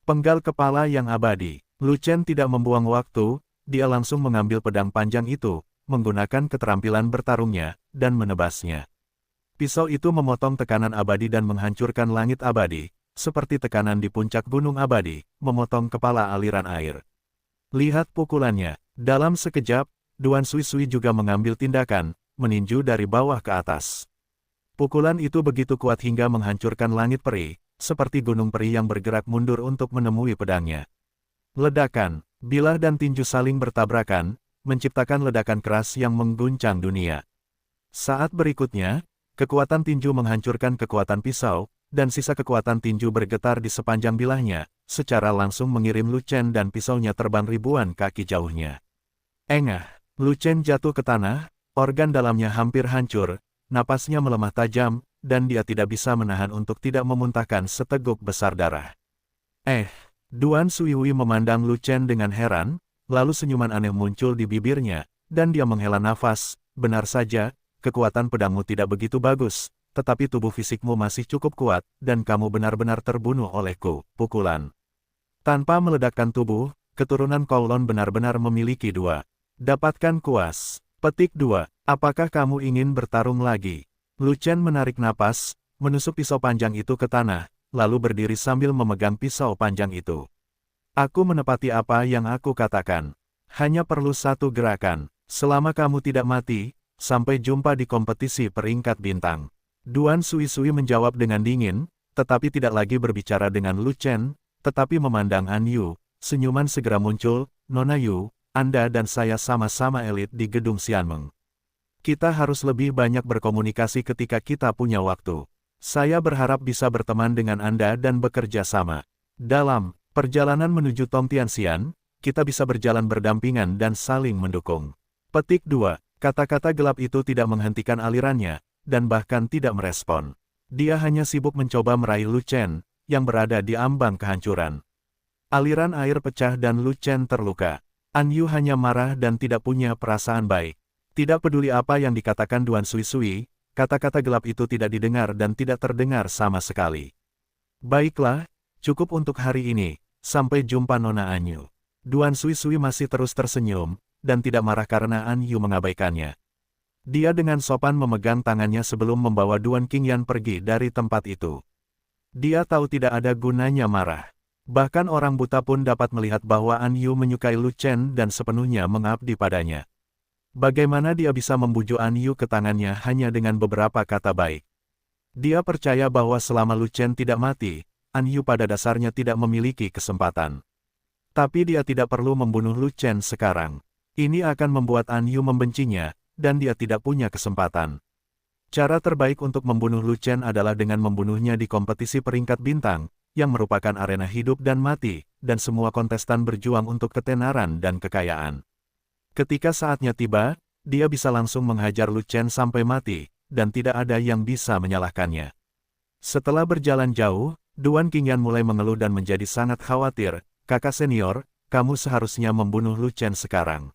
Penggal kepala yang abadi. Lu Chen tidak membuang waktu, dia langsung mengambil pedang panjang itu, menggunakan keterampilan bertarungnya, dan menebasnya. Pisau itu memotong tekanan abadi dan menghancurkan langit abadi, seperti tekanan di puncak gunung abadi, memotong kepala aliran air. Lihat pukulannya. Dalam sekejap, Duan Sui juga mengambil tindakan, meninju dari bawah ke atas. Pukulan itu begitu kuat hingga menghancurkan langit peri, seperti gunung peri yang bergerak mundur untuk menemui pedangnya. Ledakan, bilah dan tinju saling bertabrakan, menciptakan ledakan keras yang mengguncang dunia. Saat berikutnya, kekuatan tinju menghancurkan kekuatan pisau, dan sisa kekuatan tinju bergetar di sepanjang bilahnya, secara langsung mengirim Lu Chen dan pisaunya terbang ribuan kaki jauhnya. Engah, Lu Chen jatuh ke tanah, organ dalamnya hampir hancur, napasnya melemah tajam, dan dia tidak bisa menahan untuk tidak memuntahkan seteguk besar darah. Duan Suiwi memandang Lu Chen dengan heran, lalu senyuman aneh muncul di bibirnya, dan dia menghela nafas. Benar saja, kekuatan pedangmu tidak begitu bagus, tetapi tubuh fisikmu masih cukup kuat, dan kamu benar-benar terbunuh olehku. Pukulan. Tanpa meledakkan tubuh, keturunan Kowloon benar-benar memiliki dua. Dapatkan kuas. Petik 2. Apakah kamu ingin bertarung lagi? Lu Chen menarik napas, menusuk pisau panjang itu ke tanah, lalu berdiri sambil memegang pisau panjang itu. Aku menepati apa yang aku katakan. Hanya perlu satu gerakan. Selama kamu tidak mati, sampai jumpa di kompetisi peringkat bintang. Duan Sui menjawab dengan dingin, tetapi tidak lagi berbicara dengan Lu Chen, tetapi memandang An Yu. Senyuman segera muncul. Nona Yu, Anda dan saya sama-sama elit di gedung Xianmeng. Kita harus lebih banyak berkomunikasi ketika kita punya waktu. Saya berharap bisa berteman dengan Anda dan bekerja sama. Dalam perjalanan menuju Tong Tianxian, kita bisa berjalan berdampingan dan saling mendukung. Petik 2. Kata-kata gelap itu tidak menghentikan alirannya, dan bahkan tidak merespon. Dia hanya sibuk mencoba meraih Lu Chen, yang berada di ambang kehancuran. Aliran air pecah dan Lu Chen terluka. An Yu hanya marah dan tidak punya perasaan baik. Tidak peduli apa yang dikatakan Duan Sui, kata-kata gelap itu tidak didengar dan tidak terdengar sama sekali. Baiklah, cukup untuk hari ini. Sampai jumpa Nona An Yu. Duan Sui masih terus tersenyum, dan tidak marah karena An Yu mengabaikannya. Dia dengan sopan memegang tangannya sebelum membawa Duan Qingyan pergi dari tempat itu. Dia tahu tidak ada gunanya marah. Bahkan orang buta pun dapat melihat bahwa An Yu menyukai Lu Chen dan sepenuhnya mengabdi padanya. Bagaimana dia bisa membujuk An Yu ke tangannya hanya dengan beberapa kata baik? Dia percaya bahwa selama Lu Chen tidak mati, An Yu pada dasarnya tidak memiliki kesempatan. Tapi dia tidak perlu membunuh Lu Chen sekarang. Ini akan membuat An Yu membencinya, dan dia tidak punya kesempatan. Cara terbaik untuk membunuh Lu Chen adalah dengan membunuhnya di kompetisi peringkat bintang, yang merupakan arena hidup dan mati, dan semua kontestan berjuang untuk ketenaran dan kekayaan. Ketika saatnya tiba, dia bisa langsung menghajar Lu Chen sampai mati, dan tidak ada yang bisa menyalahkannya. Setelah berjalan jauh, Duan Qingyan mulai mengeluh dan menjadi sangat khawatir. Kakak senior, kamu seharusnya membunuh Lu Chen sekarang.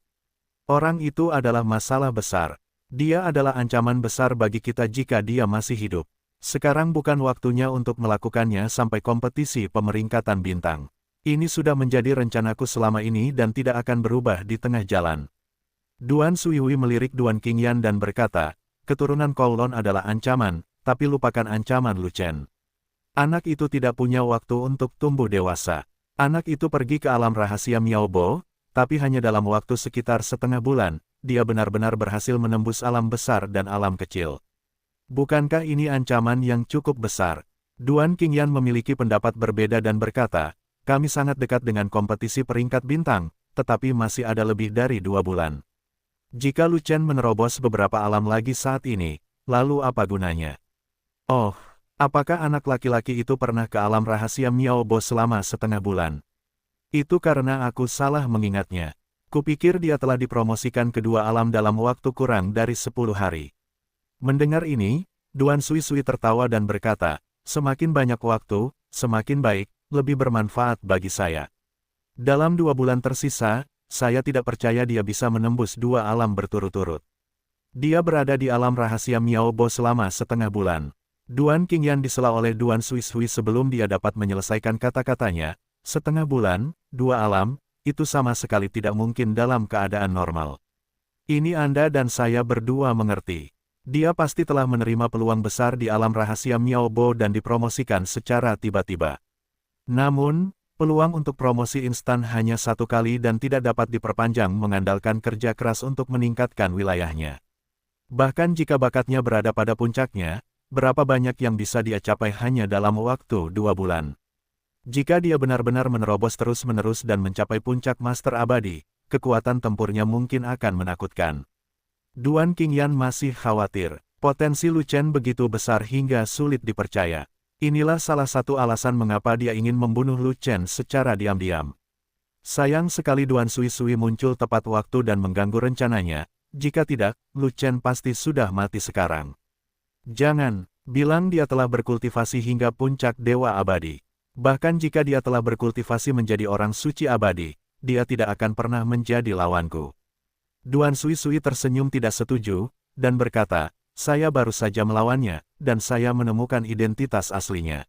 Orang itu adalah masalah besar. Dia adalah ancaman besar bagi kita jika dia masih hidup. Sekarang bukan waktunya untuk melakukannya sampai kompetisi pemeringkatan bintang. Ini sudah menjadi rencanaku selama ini dan tidak akan berubah di tengah jalan. Duan Suiwi melirik Duan Qingyan dan berkata, keturunan Kowloon adalah ancaman, tapi lupakan ancaman Lu Chen. Anak itu tidak punya waktu untuk tumbuh dewasa. Anak itu pergi ke alam rahasia Miao Bo, tapi hanya dalam waktu sekitar setengah bulan, dia benar-benar berhasil menembus alam besar dan alam kecil. Bukankah ini ancaman yang cukup besar? Duan Qingyan memiliki pendapat berbeda dan berkata, kami sangat dekat dengan kompetisi peringkat bintang, tetapi masih ada lebih dari 2 bulan. Jika Lu Chen menerobos beberapa alam lagi saat ini, lalu apa gunanya? Oh, apakah anak laki-laki itu pernah ke alam rahasia Miao Bo selama setengah bulan? Itu karena aku salah mengingatnya. Kupikir dia telah dipromosikan ke 2 alam dalam waktu kurang dari 10 hari. Mendengar ini, Duan Sui tertawa dan berkata, semakin banyak waktu, semakin baik, lebih bermanfaat bagi saya. Dalam 2 bulan tersisa, saya tidak percaya dia bisa menembus 2 alam berturut-turut. Dia berada di alam rahasia Miao Bo selama setengah bulan. Duan Qingyan disela oleh Duan Sui sebelum dia dapat menyelesaikan kata-katanya. Setengah bulan, 2 alam, itu sama sekali tidak mungkin dalam keadaan normal. Ini Anda dan saya berdua mengerti. Dia pasti telah menerima peluang besar di alam rahasia Miao Bo dan dipromosikan secara tiba-tiba. Namun, peluang untuk promosi instan hanya satu kali dan tidak dapat diperpanjang mengandalkan kerja keras untuk meningkatkan wilayahnya. Bahkan jika bakatnya berada pada puncaknya, berapa banyak yang bisa dia capai hanya dalam waktu 2 bulan. Jika dia benar-benar menerobos terus-menerus dan mencapai puncak Master Abadi, kekuatan tempurnya mungkin akan menakutkan. Duan Qingyan masih khawatir, potensi Lu Chen begitu besar hingga sulit dipercaya. Inilah salah satu alasan mengapa dia ingin membunuh Lu Chen secara diam-diam. Sayang sekali Duan Sui muncul tepat waktu dan mengganggu rencananya. Jika tidak, Lu Chen pasti sudah mati sekarang. Jangan bilang dia telah berkultivasi hingga puncak Dewa Abadi. Bahkan jika dia telah berkultivasi menjadi orang suci abadi, dia tidak akan pernah menjadi lawanku. Duan Sui tersenyum tidak setuju, dan berkata, saya baru saja melawannya, dan saya menemukan identitas aslinya.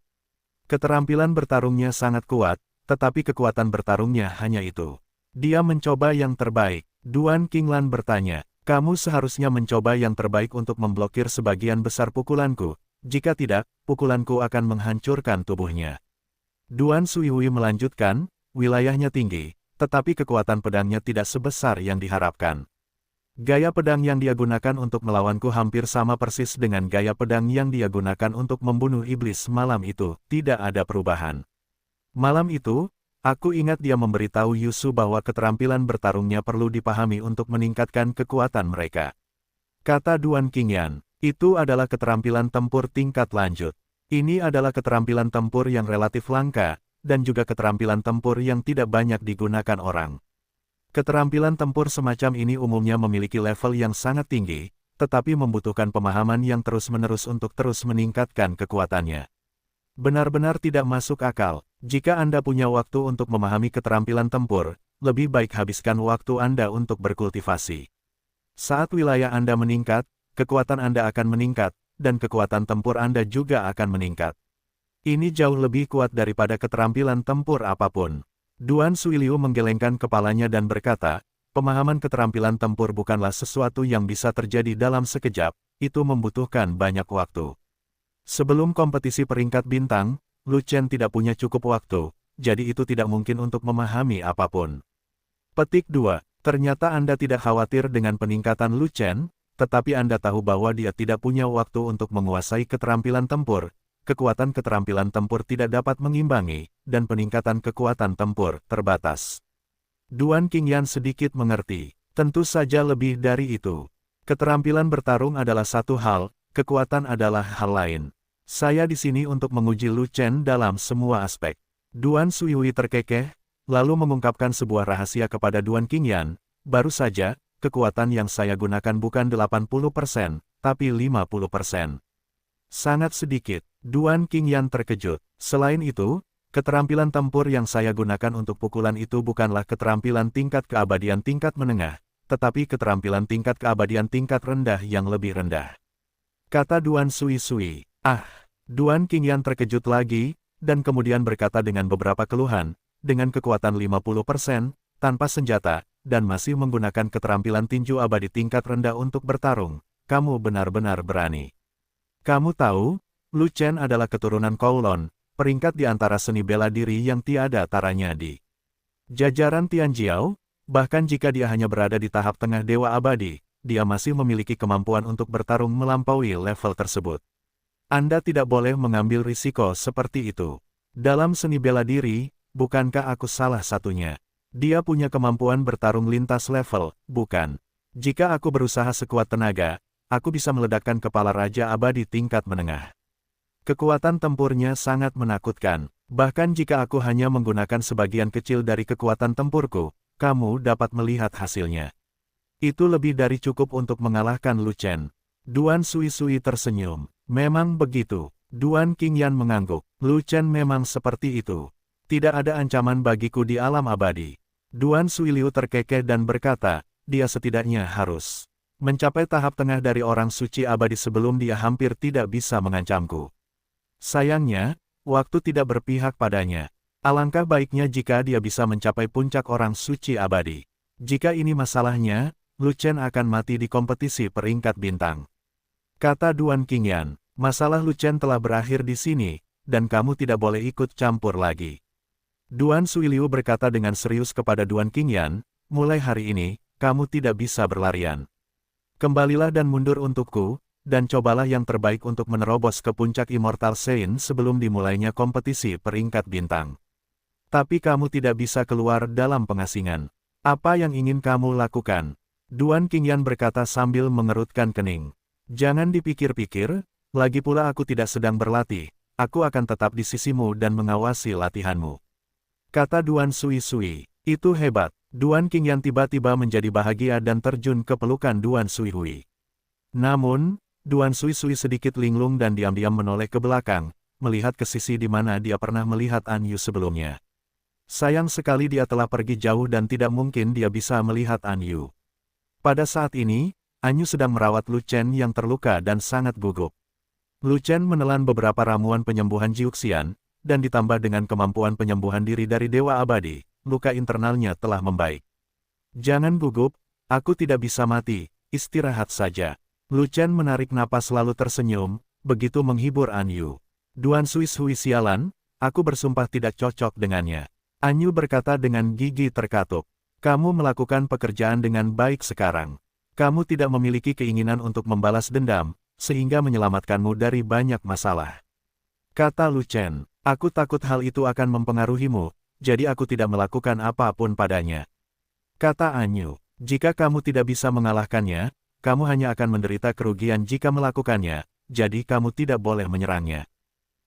Keterampilan bertarungnya sangat kuat, tetapi kekuatan bertarungnya hanya itu. Dia mencoba yang terbaik. Duan Qinglan bertanya, kamu seharusnya mencoba yang terbaik untuk memblokir sebagian besar pukulanku. Jika tidak, pukulanku akan menghancurkan tubuhnya. Duan Sui melanjutkan, wilayahnya tinggi, tetapi kekuatan pedangnya tidak sebesar yang diharapkan. Gaya pedang yang dia gunakan untuk melawanku hampir sama persis dengan gaya pedang yang dia gunakan untuk membunuh iblis malam itu, tidak ada perubahan. Malam itu, aku ingat dia memberitahu Yusu bahwa keterampilan bertarungnya perlu dipahami untuk meningkatkan kekuatan mereka. Kata Duan Qingyan, itu adalah keterampilan tempur tingkat lanjut. Ini adalah keterampilan tempur yang relatif langka, dan juga keterampilan tempur yang tidak banyak digunakan orang. Keterampilan tempur semacam ini umumnya memiliki level yang sangat tinggi, tetapi membutuhkan pemahaman yang terus-menerus untuk terus meningkatkan kekuatannya. Benar-benar tidak masuk akal. Jika Anda punya waktu untuk memahami keterampilan tempur, lebih baik habiskan waktu Anda untuk berkultivasi. Saat wilayah Anda meningkat, kekuatan Anda akan meningkat, dan kekuatan tempur Anda juga akan meningkat. Ini jauh lebih kuat daripada keterampilan tempur apapun. Duan Suiliu menggelengkan kepalanya dan berkata, pemahaman keterampilan tempur bukanlah sesuatu yang bisa terjadi dalam sekejap, itu membutuhkan banyak waktu. Sebelum kompetisi peringkat bintang, Lu Chen tidak punya cukup waktu, jadi itu tidak mungkin untuk memahami apapun. Petik 2. Ternyata Anda tidak khawatir dengan peningkatan Lu Chen, tetapi Anda tahu bahwa dia tidak punya waktu untuk menguasai keterampilan tempur. Kekuatan keterampilan tempur tidak dapat mengimbangi, dan peningkatan kekuatan tempur terbatas. Duan Qingyan sedikit mengerti, tentu saja lebih dari itu. Keterampilan bertarung adalah satu hal, kekuatan adalah hal lain. Saya di sini untuk menguji Lu Chen dalam semua aspek. Duan Suihui terkekeh, lalu mengungkapkan sebuah rahasia kepada Duan Qingyan, baru saja, kekuatan yang saya gunakan bukan 80%, tapi 50%. Sangat sedikit. Duan Qingyan terkejut. Selain itu, keterampilan tempur yang saya gunakan untuk pukulan itu bukanlah keterampilan tingkat keabadian tingkat menengah, tetapi keterampilan tingkat keabadian tingkat rendah yang lebih rendah. Kata Duan Sui. Duan Qingyan terkejut lagi, dan kemudian berkata dengan beberapa keluhan, dengan kekuatan 50%, tanpa senjata, dan masih menggunakan keterampilan tinju abadi tingkat rendah untuk bertarung, kamu benar-benar berani. Kamu tahu, Lu Chen adalah keturunan Kowloon, peringkat di antara seni bela diri yang tiada taranya di jajaran Tianjiao, bahkan jika dia hanya berada di tahap tengah Dewa Abadi, dia masih memiliki kemampuan untuk bertarung melampaui level tersebut. Anda tidak boleh mengambil risiko seperti itu. Dalam seni bela diri, bukankah aku salah satunya? Dia punya kemampuan bertarung lintas level, bukan? Jika aku berusaha sekuat tenaga, aku bisa meledakkan kepala Raja Abadi tingkat menengah. Kekuatan tempurnya sangat menakutkan. Bahkan jika aku hanya menggunakan sebagian kecil dari kekuatan tempurku, kamu dapat melihat hasilnya. Itu lebih dari cukup untuk mengalahkan Lu Chen. Duan Sui tersenyum. Memang begitu. Duan Qingyan mengangguk. Lu Chen memang seperti itu. Tidak ada ancaman bagiku di alam abadi. Duan Suiliu terkekeh dan berkata, dia setidaknya harus mencapai tahap tengah dari orang suci abadi sebelum dia hampir tidak bisa mengancamku. Sayangnya, waktu tidak berpihak padanya. Alangkah baiknya jika dia bisa mencapai puncak orang suci abadi. Jika ini masalahnya, Lu Chen akan mati di kompetisi peringkat bintang. Kata Duan Qingyan, masalah Lu Chen telah berakhir di sini, dan kamu tidak boleh ikut campur lagi. Duan Suiliu berkata dengan serius kepada Duan Qingyan, mulai hari ini, kamu tidak bisa berlarian. Kembalilah dan mundur untukku, dan cobalah yang terbaik untuk menerobos ke puncak Immortal Sein sebelum dimulainya kompetisi peringkat bintang. Tapi kamu tidak bisa keluar dalam pengasingan. Apa yang ingin kamu lakukan? Duan Qingyan berkata sambil mengerutkan kening. Jangan dipikir-pikir, lagi pula aku tidak sedang berlatih, aku akan tetap di sisimu dan mengawasi latihanmu. Kata Duan Sui-Sui, itu hebat. Duan Qingyan tiba-tiba menjadi bahagia dan terjun ke pelukan Duan Sui-Hui. Namun, Duan Sui-Sui sedikit linglung dan diam-diam menoleh ke belakang, melihat ke sisi di mana dia pernah melihat An Yu sebelumnya. Sayang sekali dia telah pergi jauh dan tidak mungkin dia bisa melihat An Yu. Pada saat ini, An Yu sedang merawat Lu Chen yang terluka dan sangat gugup. Lu Chen menelan beberapa ramuan penyembuhan Jiuxian, dan ditambah dengan kemampuan penyembuhan diri dari Dewa Abadi, luka internalnya telah membaik. Jangan gugup, aku tidak bisa mati, istirahat saja. Lu Chen menarik napas lalu tersenyum, begitu menghibur An Yu. Duan Sui-Sui sialan, aku bersumpah tidak cocok dengannya. An Yu berkata dengan gigi terkatup. Kamu melakukan pekerjaan dengan baik sekarang. Kamu tidak memiliki keinginan untuk membalas dendam, sehingga menyelamatkanmu dari banyak masalah. Kata Lu Chen, aku takut hal itu akan mempengaruhimu, jadi aku tidak melakukan apapun padanya. Kata An Yu, jika kamu tidak bisa mengalahkannya, kamu hanya akan menderita kerugian jika melakukannya, jadi kamu tidak boleh menyerangnya.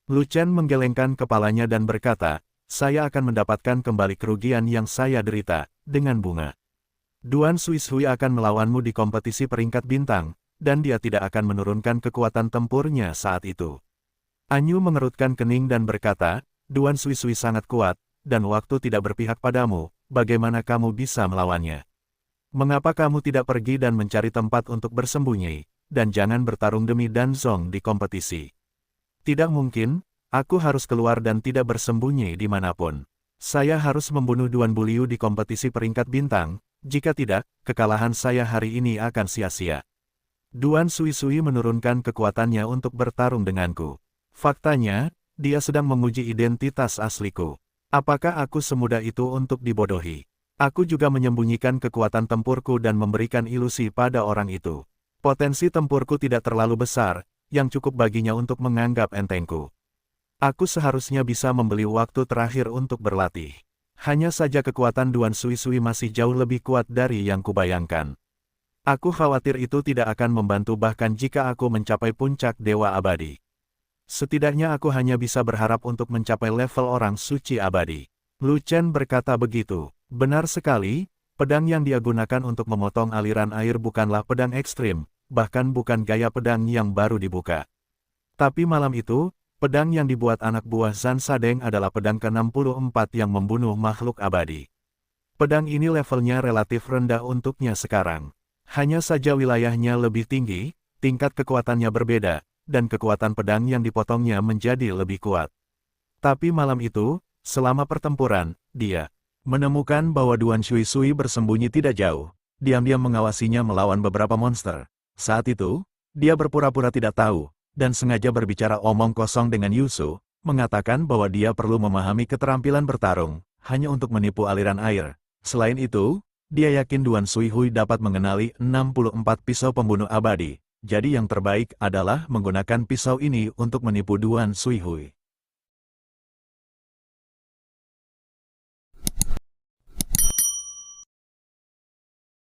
Lu Chen menggelengkan kepalanya dan berkata, saya akan mendapatkan kembali kerugian yang saya derita, dengan bunga. Duan Sui-Sui akan melawanmu di kompetisi peringkat bintang, dan dia tidak akan menurunkan kekuatan tempurnya saat itu. An Yu mengerutkan kening dan berkata, Duan Sui-Sui sangat kuat, dan waktu tidak berpihak padamu, bagaimana kamu bisa melawannya? Mengapa kamu tidak pergi dan mencari tempat untuk bersembunyi, dan jangan bertarung demi Danzong di kompetisi? Tidak mungkin, aku harus keluar dan tidak bersembunyi dimanapun. Saya harus membunuh Duan Buliu di kompetisi peringkat bintang, jika tidak, kekalahan saya hari ini akan sia-sia. Duan Sui-Sui menurunkan kekuatannya untuk bertarung denganku. Faktanya, dia sedang menguji identitas asliku. Apakah aku semudah itu untuk dibodohi? Aku juga menyembunyikan kekuatan tempurku dan memberikan ilusi pada orang itu. Potensi tempurku tidak terlalu besar, yang cukup baginya untuk menganggap entengku. Aku seharusnya bisa membeli waktu terakhir untuk berlatih. Hanya saja kekuatan Duan Sui-Sui masih jauh lebih kuat dari yang kubayangkan. Aku khawatir itu tidak akan membantu bahkan jika aku mencapai puncak Dewa Abadi. Setidaknya aku hanya bisa berharap untuk mencapai level orang suci abadi. Lu Chen berkata begitu. Benar sekali, pedang yang dia gunakan untuk memotong aliran air bukanlah pedang ekstrim, bahkan bukan gaya pedang yang baru dibuka. Tapi malam itu, pedang yang dibuat anak buah Zhan Sadeng adalah pedang ke-64 yang membunuh makhluk abadi. Pedang ini levelnya relatif rendah untuknya sekarang. Hanya saja wilayahnya lebih tinggi, tingkat kekuatannya berbeda, dan kekuatan pedang yang dipotongnya menjadi lebih kuat. Tapi malam itu, selama pertempuran, dia menemukan bahwa Duan Sui-Sui bersembunyi tidak jauh, diam-diam mengawasinya melawan beberapa monster. Saat itu, dia berpura-pura tidak tahu, dan sengaja berbicara omong kosong dengan Yusu, mengatakan bahwa dia perlu memahami keterampilan bertarung, hanya untuk menipu aliran air. Selain itu, dia yakin Duan Sui-Hui dapat mengenali 64 pisau pembunuh abadi. Jadi yang terbaik adalah menggunakan pisau ini untuk menipu Duan Sui-Hui.